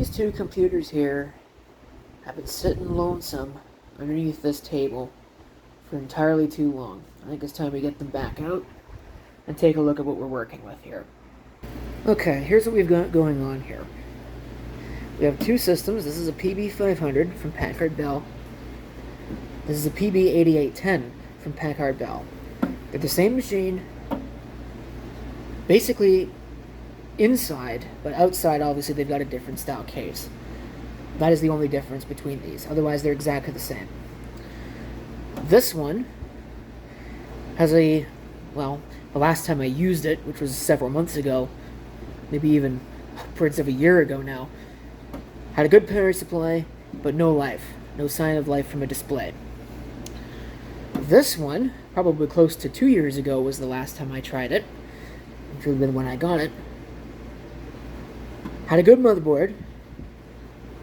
These two computers here have been sitting lonesome underneath this table for entirely too long. I think it's time we get them back out and take a look at what we're working with here. Okay, here's what we've got going on here. We have two systems. This is a PB500 from Packard Bell. This is a PB8810 from Packard Bell. They're the same machine, basically inside, but outside obviously they've got a different style case. That is the only difference between these. Otherwise they're exactly the same. This one has a, well, the last time I used it, which was several months ago, maybe even upwards of a year ago now, had a good power supply, but no life. No sign of life from a display. This one, probably close to 2 years ago, was the last time I tried it, which would have been when I got it. Had a good motherboard,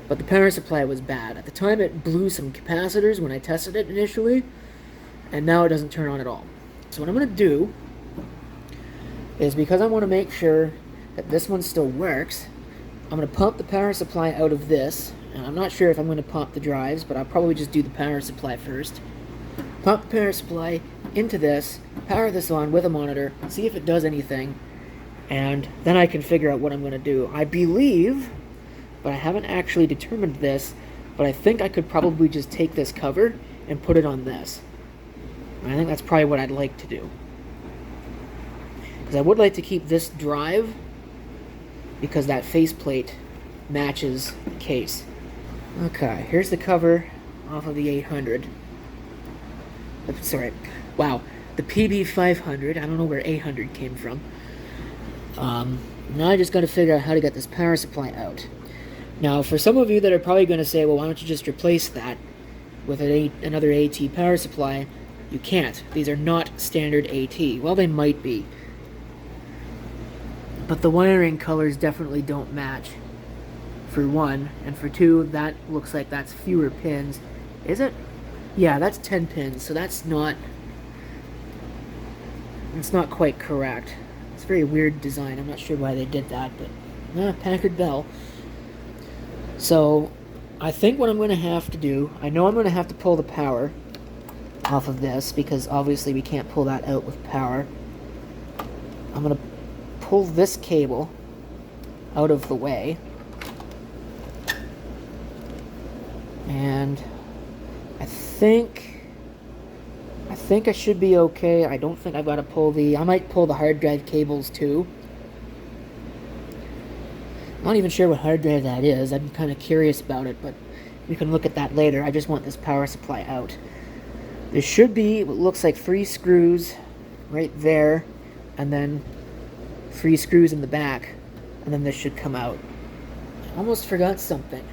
but the power supply was bad. At the time it blew some capacitors when I tested it initially, and now it doesn't turn on at all. So what I'm going to do is, because I want to make sure that this one still works, I'm going to pump the power supply out of this, and I'm not sure if I'm going to pump the drives, but I'll probably just do the power supply first. Pump the power supply into this, power this on with a monitor, see if it does anything, and then I can figure out what I'm going to do. I believe, but I haven't actually determined this, but I think I could probably just take this cover and put it on this. And I think that's probably what I'd like to do. Because I would like to keep this drive, because that faceplate matches the case. Okay, here's the cover off of the 800. Sorry, wow, the PB500. I don't know where 800 came from. Now I just got to figure out how to get this power supply out. Now, for some of you that are probably going to say, well, why don't you just replace that with another AT power supply? You can't. These are not standard AT. Well, they might be. But the wiring colors definitely don't match, for one. And for two, that looks like that's fewer pins. Is it? Yeah, that's 10 pins, so that's not... It's not quite correct. It's a very weird design. I'm not sure why they did that, but... Packard Bell. So, I think what I'm going to have to do... I know I'm going to have to pull the power off of this, because obviously we can't pull that out with power. I'm going to pull this cable out of the way. And I think I should be okay. I don't think I've got to pull I might pull the hard drive cables too. I'm not even sure what hard drive that is. I'm kind of curious about it, but we can look at that later. I just want this power supply out. There should be what looks like 3 screws right there, and then 3 screws in the back, and then this should come out. I almost forgot something.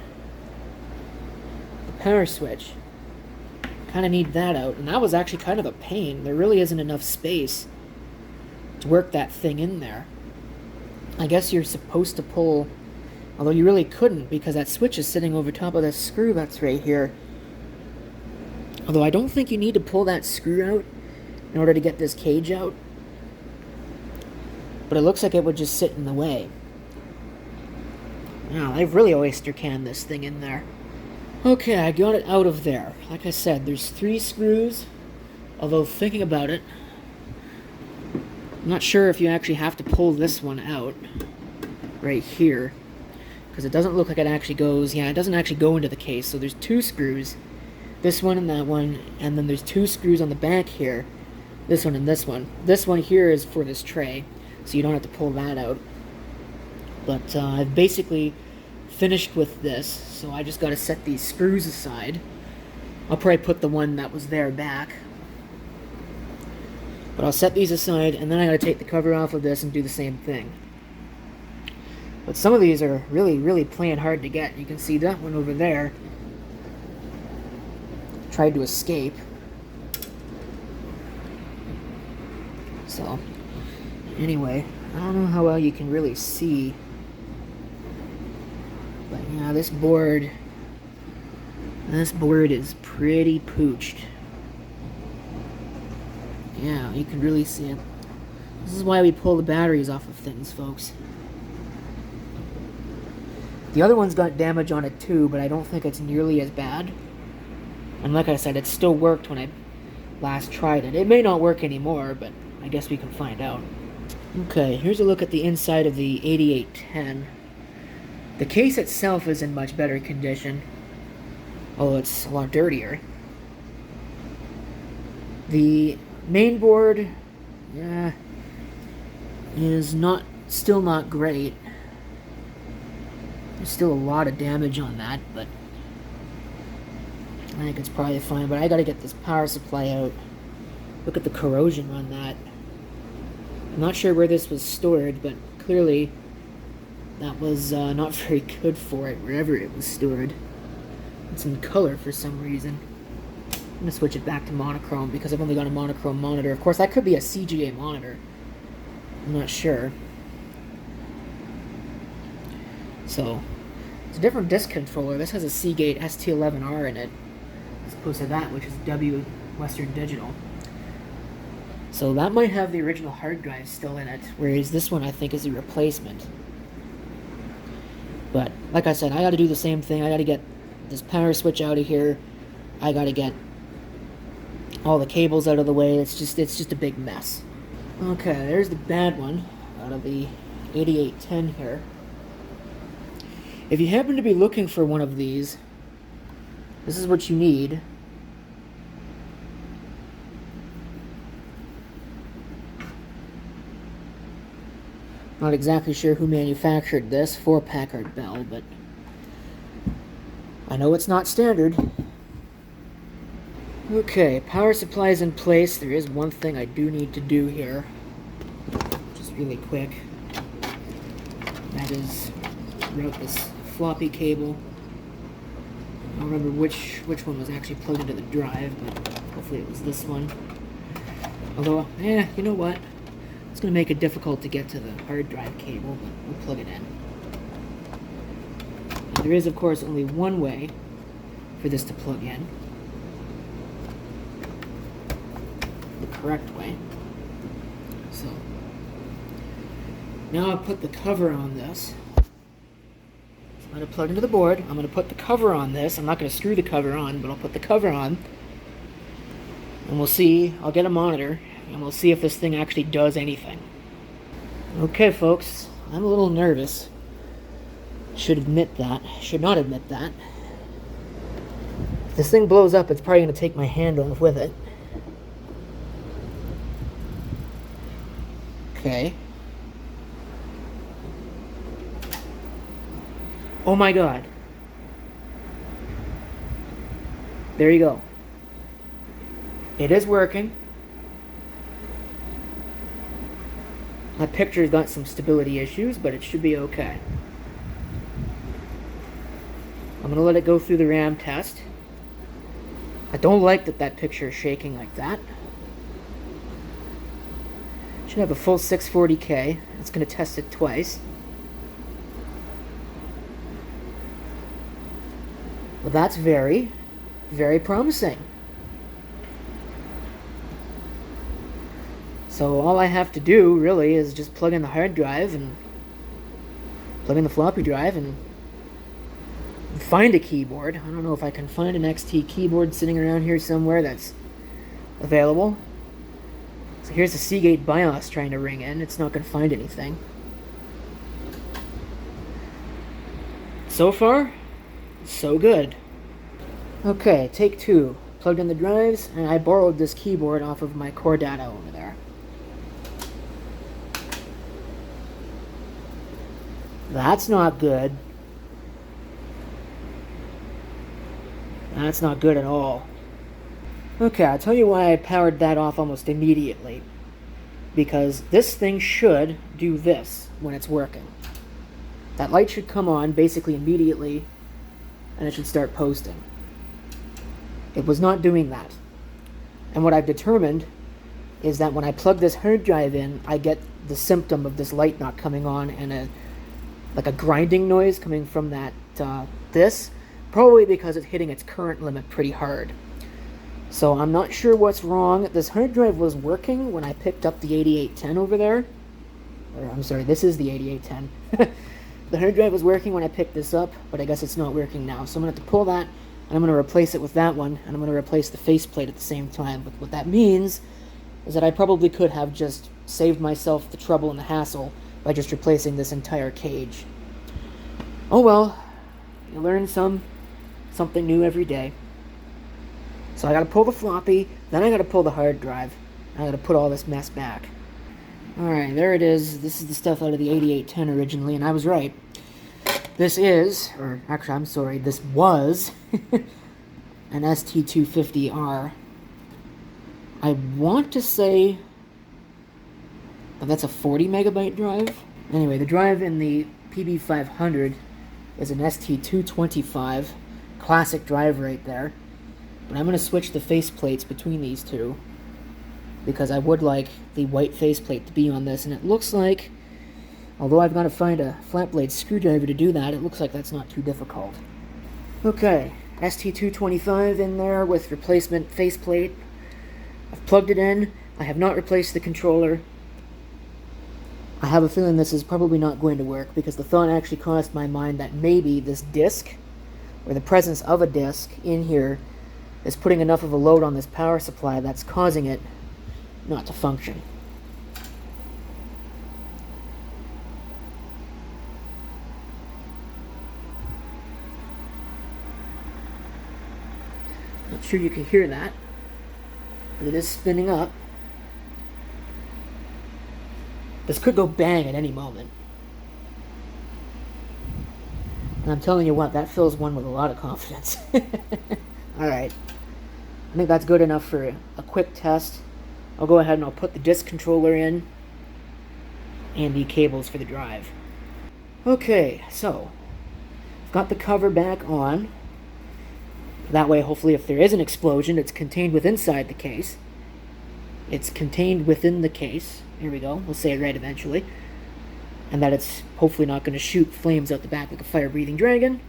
The power switch. Kind of need that out, and that was actually kind of a pain. There really isn't enough space to work that thing in there. I guess you're supposed to pull, although you really couldn't, because that switch is sitting over top of this screw that's right here. Although I don't think you need to pull that screw out in order to get this cage out. But it looks like it would just sit in the way. Wow, they've really oyster canned this thing in there. Okay, I got it out of there. Like I said, there's 3 screws. Although, thinking about it, I'm not sure if you actually have to pull this one out right here, because it doesn't look like it actually goes. Yeah, it doesn't actually go into the case. So there's 2 screws, this one and that one, and then there's 2 screws on the back here, this one and this one. This one here is for this tray, so you don't have to pull that out. But I've basically finished with this, so I just got to set these screws aside. I'll probably put the one that was there back. But I'll set these aside, and then I got to take the cover off of this and do the same thing. But some of these are really, really playing hard to get. You can see that one over there tried to escape. So, anyway, I don't know how well you can really see. But yeah, this board is pretty pooched. Yeah, you can really see it. This is why we pull the batteries off of things, folks. The other one's got damage on it too, but I don't think it's nearly as bad. And like I said, it still worked when I last tried it. It may not work anymore, but I guess we can find out. Okay, here's a look at the inside of the 8810. The case itself is in much better condition, although it's a lot dirtier. The main board, yeah, is still not great. There's still a lot of damage on that, but I think it's probably fine. But I gotta get this power supply out. Look at the corrosion on that. I'm not sure where this was stored, but clearly that was not very good for it, wherever it was stored. It's in color for some reason. I'm gonna switch it back to monochrome because I've only got a monochrome monitor. Of course, that could be a CGA monitor. I'm not sure. So, it's a different disc controller. This has a Seagate ST11R in it, as opposed to that, which is W Western Digital. So that might have the original hard drive still in it, whereas this one I think is a replacement. But, like I said, I gotta do the same thing. I gotta get this power switch out of here. I gotta get all the cables out of the way. It's just a big mess. Okay, there's the bad one out of the 8810 here. If you happen to be looking for one of these, this is what you need. Not exactly sure who manufactured this for Packard Bell, but I know it's not standard. Okay, power supply's in place. There is one thing I do need to do here, just really quick. That is route this floppy cable. I don't remember which one was actually plugged into the drive, but hopefully it was this one. Although, you know what? It's going to make it difficult to get to the hard drive cable, but we'll plug it in. Now, there is, of course, only one way for this to plug in. The correct way. So, now I'll put the cover on this. I'm going to plug into the board. I'm going to put the cover on this. I'm not going to screw the cover on, but I'll put the cover on. And we'll see. I'll get a monitor, and we'll see if this thing actually does anything. Okay, folks. I'm a little nervous. Should admit that. Should not admit that. If this thing blows up, it's probably going to take my hand off with it. Okay. Oh my god. There you go. It is working. My picture's got some stability issues, but it should be okay. I'm going to let it go through the RAM test. I don't like that picture is shaking like that. Should have a full 640K. It's going to test it twice. Well, that's very, very promising. So all I have to do, really, is just plug in the hard drive and plug in the floppy drive and find a keyboard. I don't know if I can find an XT keyboard sitting around here somewhere that's available. So here's the Seagate BIOS trying to ring in. It's not going to find anything. So far, so good. Okay, take two. Plugged in the drives, and I borrowed this keyboard off of my core data over there. That's not good. That's not good at all. Okay, I'll tell you why I powered that off almost immediately. Because this thing should do this when it's working. That light should come on basically immediately, and it should start posting. It was not doing that. And what I've determined is that when I plug this hard drive in, I get the symptom of this light not coming on and like a grinding noise coming from that this, probably because it's hitting its current limit pretty hard. So I'm not sure what's wrong. This hard drive was working when I picked up the 8810 over there. Or, I'm sorry, this is the 8810. The hard drive was working when I picked this up, but I guess it's not working now. So I'm going to have to pull that, and I'm going to replace it with that one, and I'm going to replace the faceplate at the same time. But what that means is that I probably could have just saved myself the trouble and the hassle by just replacing this entire cage. Oh well, you learn something new every day. So I gotta pull the floppy, then I gotta pull the hard drive, and I gotta put all this mess back. Alright, there it is. This is the stuff out of the 8810 originally, and I was right. This is, or actually I'm sorry, this was an ST250R. I want to say that that's a 40 megabyte drive. Anyway, the drive in the PB500 is an ST225, classic drive right there. But I'm going to switch the faceplates between these two, because I would like the white faceplate to be on this, and it looks like, although I've got to find a flat blade screwdriver to do that, it looks like that's not too difficult. Okay, ST225 in there with replacement faceplate. I've plugged it in. I have not replaced the controller. I have a feeling this is probably not going to work, because the thought actually crossed my mind that maybe this disc, or the presence of a disc in here, is putting enough of a load on this power supply that's causing it not to function. Not sure you can hear that, but it is spinning up. This could go bang at any moment. And I'm telling you what, that fills one with a lot of confidence. Alright. I think that's good enough for a quick test. I'll go ahead and I'll put the disc controller in and the cables for the drive. Okay, so I've got the cover back on. That way, hopefully, if there is an explosion, it's contained within inside the case. It's contained within the case. Here we go. We'll say it right eventually. And that it's hopefully not going to shoot flames out the back like a fire-breathing dragon.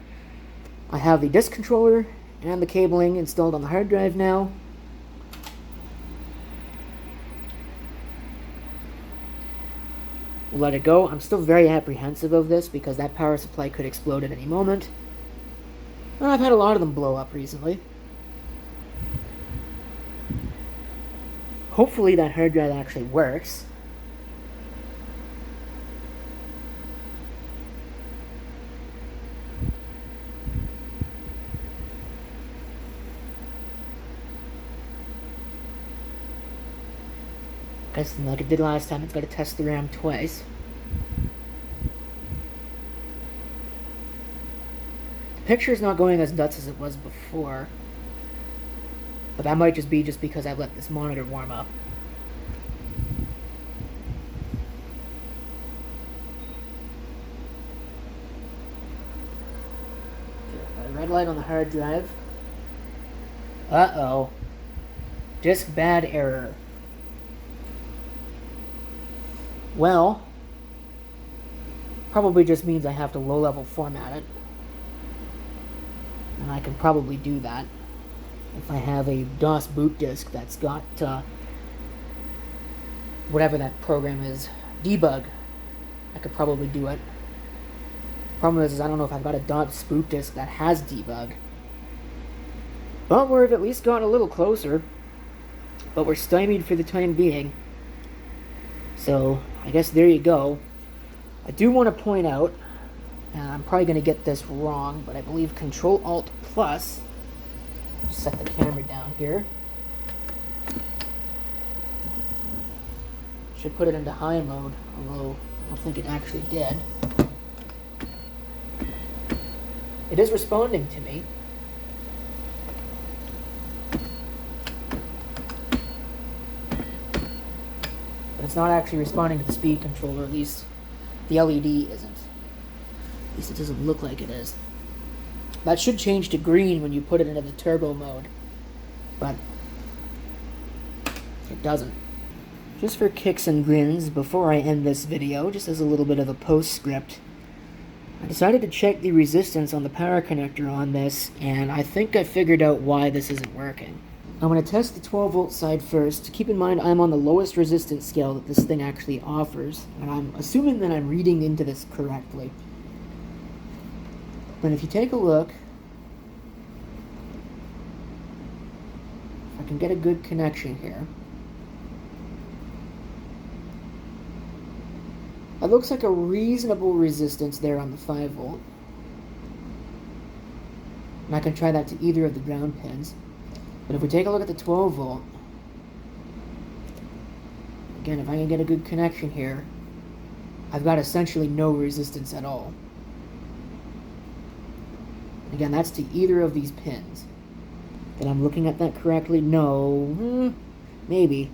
I have the disc controller and the cabling installed on the hard drive now. We'll let it go. I'm still very apprehensive of this because that power supply could explode at any moment. And I've had a lot of them blow up recently. Hopefully that hard drive actually works. Guess like it did last time, it's got to test the RAM twice. The picture's not going as nuts as it was before. But that might just be because I've let this monitor warm up. Okay, red light on the hard drive. Uh-oh. Disk bad error. Well, probably just means I have to low-level format it. And I can probably do that. If I have a DOS boot disk that's got, whatever that program is, debug, I could probably do it. Problem is I don't know if I've got a DOS boot disk that has debug. But we've at least gotten a little closer. But we're stymied for the time being. So, I guess there you go. I do want to point out, and I'm probably going to get this wrong, but I believe Control-Alt-Plus, set the camera down here, should put it into high mode, although I don't think it actually did. It is responding to me. But it's not actually responding to the speed controller, at least the LED isn't. At least it doesn't look like it is. That should change to green when you put it into the turbo mode, but it doesn't. Just for kicks and grins, before I end this video, just as a little bit of a postscript, I decided to check the resistance on the power connector on this, and I think I figured out why this isn't working. I'm going to test the 12 volt side first. Keep in mind I'm on the lowest resistance scale that this thing actually offers, and I'm assuming that I'm reading into this correctly. But if you take a look, if I can get a good connection here, it looks like a reasonable resistance there on the 5 volt. And I can try that to either of the ground pins. But if we take a look at the 12 volt, again, if I can get a good connection here, I've got essentially no resistance at all. Again, that's to either of these pins. That I'm looking at that correctly? No. Maybe.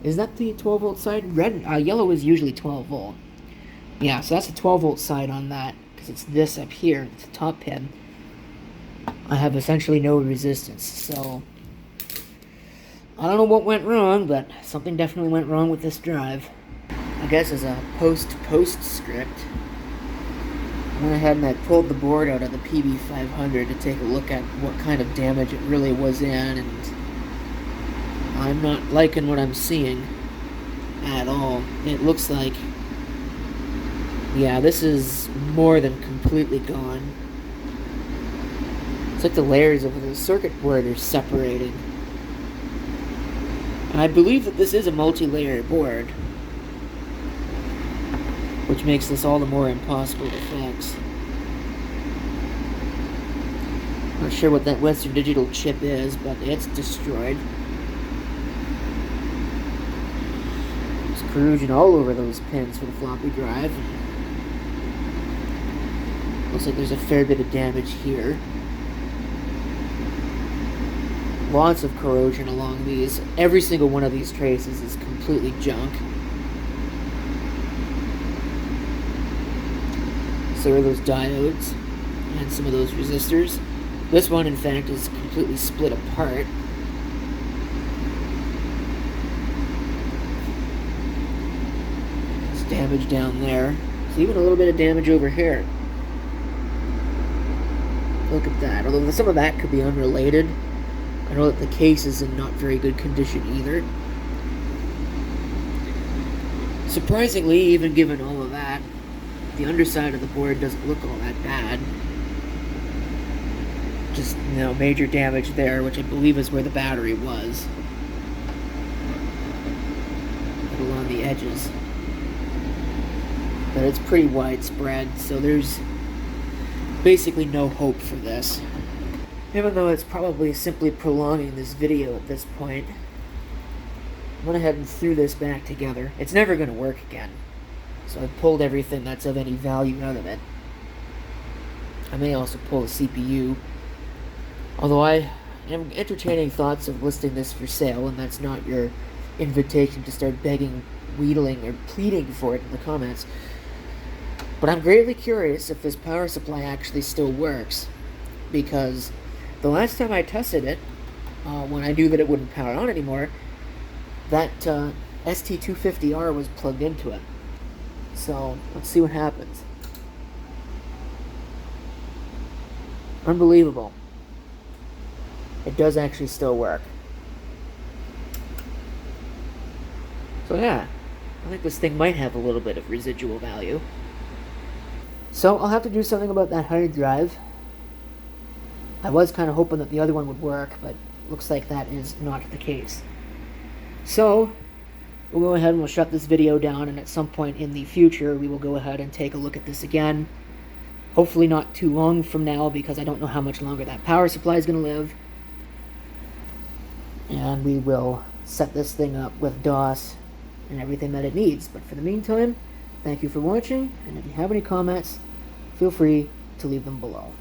Is that the 12 volt side? Yellow is usually 12 volt. Yeah, so that's the 12 volt side on that, because it's this up here, it's the top pin. I have essentially no resistance, so I don't know what went wrong, but something definitely went wrong with this drive. I guess as a post-script, I went ahead and I pulled the board out of the PB500 to take a look at what kind of damage it really was in, and I'm not liking what I'm seeing at all. It looks like, yeah, this is more than completely gone. It's like the layers of the circuit board are separating. And I believe that this is a multi-layer board, which makes this all the more impossible to fix. Not sure what that Western Digital chip is, but it's destroyed. There's corrosion all over those pins for the floppy drive. Looks like there's a fair bit of damage here. Lots of corrosion along these. Every single one of these traces is completely junk. So are those diodes and some of those resistors. This one, in fact, is completely split apart. There's damage down there. There's even a little bit of damage over here. Look at that. Although some of that could be unrelated. I know that the case is in not very good condition either. Surprisingly, even given all of that, the underside of the board doesn't look all that bad. Just, you know, major damage there, which I believe is where the battery was. Along the edges. But it's pretty widespread, so there's basically no hope for this. Even though it's probably simply prolonging this video at this point, I went ahead and threw this back together. It's never going to work again. So I've pulled everything that's of any value out of it. I may also pull the CPU. Although I am entertaining thoughts of listing this for sale, and that's not your invitation to start begging, wheedling, or pleading for it in the comments. But I'm greatly curious if this power supply actually still works. Because the last time I tested it, when I knew that it wouldn't power on anymore, that ST250R was plugged into it. So, let's see what happens. Unbelievable. It does actually still work. So yeah, I think this thing might have a little bit of residual value. So, I'll have to do something about that hard drive. I was kind of hoping that the other one would work, but looks like that is not the case. So, we'll go ahead and we'll shut this video down, and at some point in the future, we will go ahead and take a look at this again. Hopefully not too long from now, because I don't know how much longer that power supply is going to live. And we will set this thing up with DOS and everything that it needs. But for the meantime, thank you for watching, and if you have any comments, feel free to leave them below.